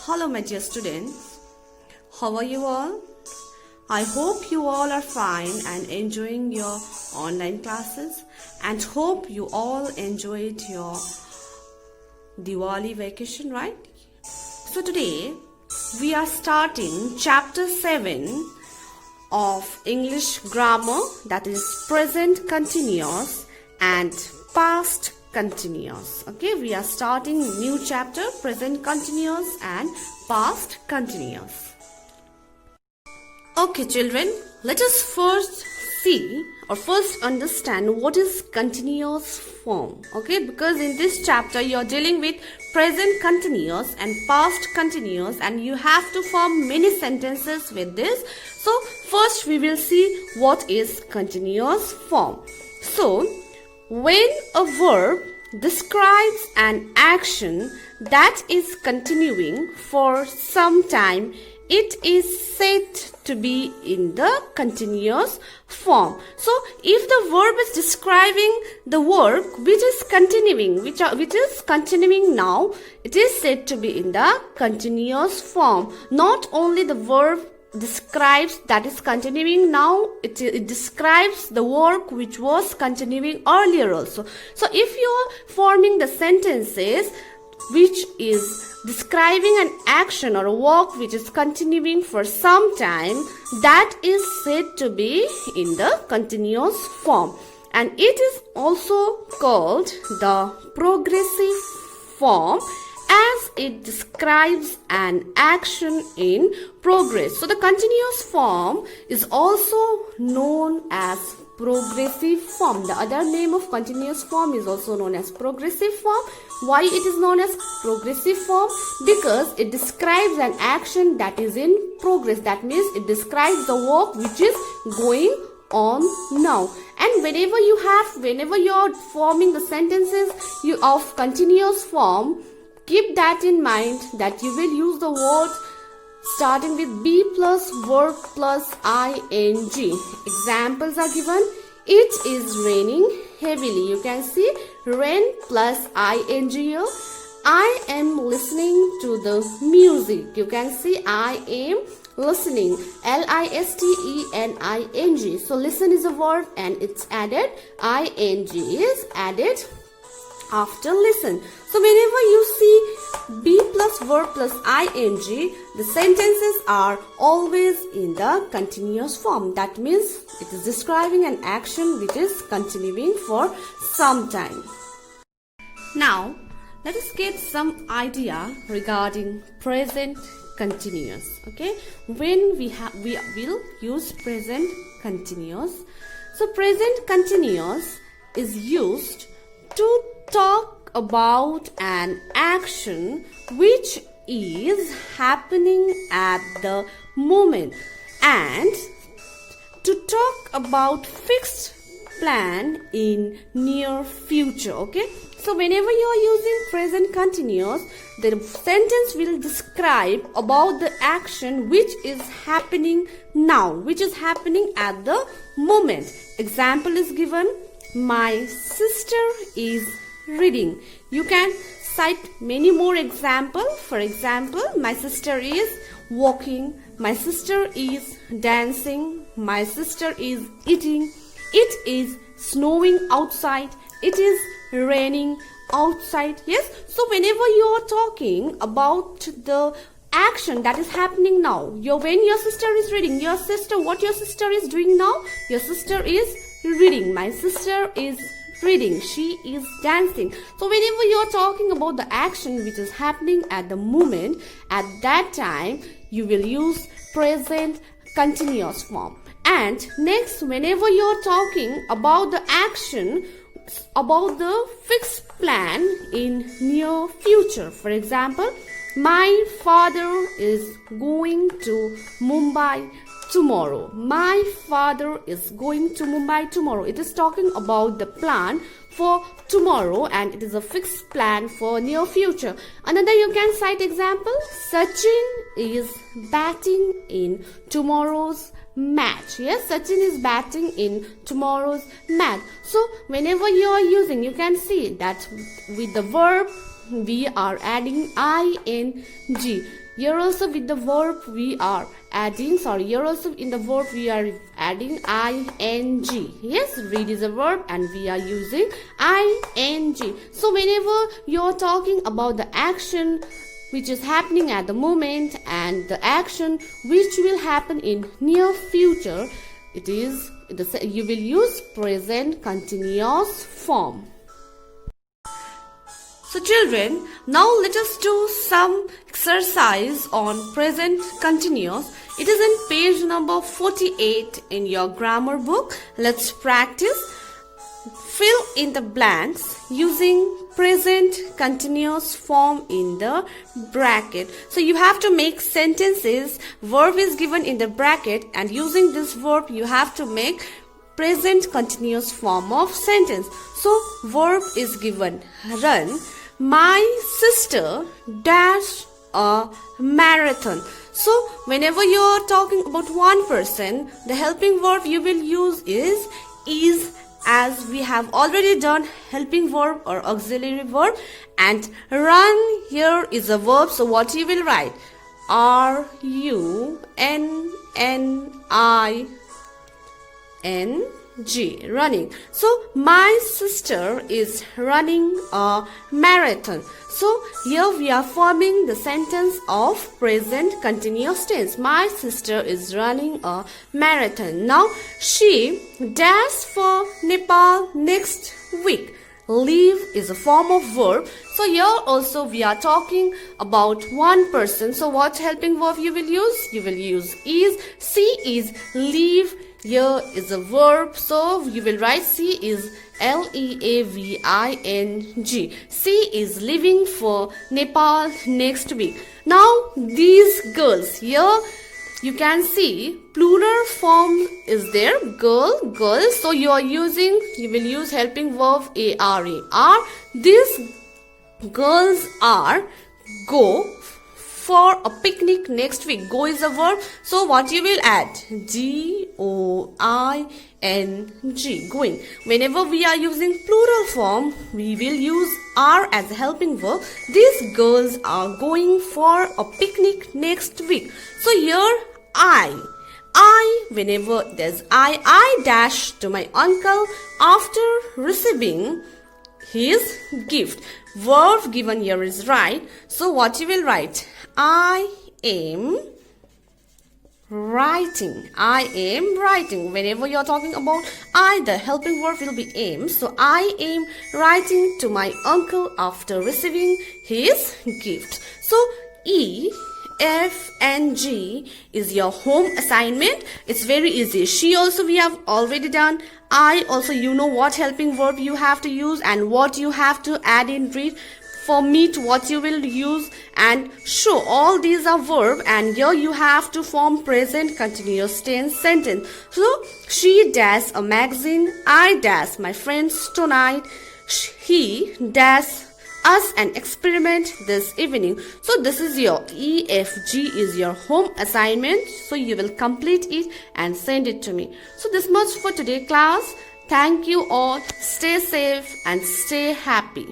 Hello my dear students, how are you all? I hope you all are fine and enjoying your online classes and hope you all enjoyed your Diwali vacation, right? So today we are starting chapter 7 of English grammar, that is present continuous and past continuous. Okay, we are starting new chapter, present continuous and past continuous. Okay children, let us first see or first understand what is continuous form. Okay, because in this chapter you are dealing with present continuous and past continuous and you have to form many sentences with this. So first we will see what is continuous form. So when a verb describes an action that is continuing for some time, it is said to be in the continuous form. So if the verb is describing the work which is continuing, which is continuing now, it is said to be in the continuous form. Not only the verb describes that is continuing now, it describes the work which was continuing earlier also. So if you are forming the sentences which is describing an action or a work which is continuing for some time, that is said to be in the continuous form, and it is also called the progressive form as it describes an action in progress. So the continuous form is also known as progressive form. The other name of continuous form is also known as progressive form. Why it is known as progressive form? Because it describes an action that is in progress. That means it describes the work which is going on now. And whenever you are forming the sentences of continuous form, keep that in mind that you will use the word starting with be plus verb plus ing. Examples are given. It is raining heavily. You can see rain plus ing here. I am listening to the music. You can see I am listening, listening. So listen is a verb and it's added, ing is added after listen. So whenever you see be plus verb plus ing, the sentences are always in the continuous form. That means it is describing an action which is continuing for some time. Now let us get some idea regarding present continuous. Okay, when we will use present continuous. So present continuous is used to talk about an action which is happening at the moment and to talk about fixed plan in near future. Okay, so whenever you are using present continuous, the sentence will describe about the action which is happening now, which is happening at the moment. Example is given, my sister is reading. You can cite many more examples. For example, my sister is walking, my sister is dancing, my sister is eating, it is snowing outside, it is raining outside. Yes, so whenever you are talking about the action that is happening now, when your sister is reading, what your sister is doing now? Your sister is reading, my sister is reading, she is dancing. So whenever you are talking about the action which is happening at the moment, at that time you will use present continuous form. And next, whenever you are talking about the action about the fixed plan in near future, for example, my father is going to Mumbai tomorrow. My father is going to Mumbai tomorrow. It is talking about the plan for tomorrow and it is a fixed plan for near future. Another you can cite example, Sachin is batting in tomorrow's match. Yes, Sachin is batting in tomorrow's match. So whenever you are using, you can see that with the verb we are adding ing. Here also with the verb we are adding, here also in the verb we are adding ing. Yes, read is a verb and we are using ing. So whenever you're talking about the action which is happening at the moment and the action which will happen in near future, you will use present continuous form. So children, now let us do some exercise on present continuous. It is in page number 48 in your grammar book. Let's practice. Fill in the blanks using present continuous form in the bracket. So you have to make sentences. Verb is given in the bracket and using this verb you have to make present continuous form of sentence. So verb is given, run. My sister dashed a marathon. So whenever you are talking about one person, the helping verb you will use is, as we have already done helping verb or auxiliary verb, and run here is a verb. So what you will write? RUNNING, running. So my sister is running a marathon. So here we are forming the sentence of present continuous tense. My sister is running a marathon. Now she dashed for Nepal next week. Leave is a form of verb. So here also we are talking about one person. So what helping verb you will use? You will use is. She is leave. Here is a verb, so you will write she is LEAVING. She is leaving for Nepal next week. Now these girls, here you can see plural form is there, girls. So you will use helping verb ARE. These girls are go for a picnic next week. Go is a verb. So what you will add? GOING. Going. Whenever we are using plural form, we will use are as a helping verb. These girls are going for a picnic next week. So here I, whenever there's I dash to my uncle after receiving his gift. Verb given here is right. So what you will write? I am writing. Whenever you are talking about I, the helping verb will be am. So I am writing to my uncle after receiving his gift. So E, F and G is your home assignment. It's very easy. She also we have already done. I also, you know what helping verb you have to use and what you have to add in read. For meet, what you will use, and show. All these are verb and here you have to form present continuous tense sentence. So she dash a magazine. I dash my friends tonight. He dash us an experiment this evening. So this is your EFG is your home assignment. So you will complete it and send it to me. So this much for today class. Thank you all. Stay safe and stay happy.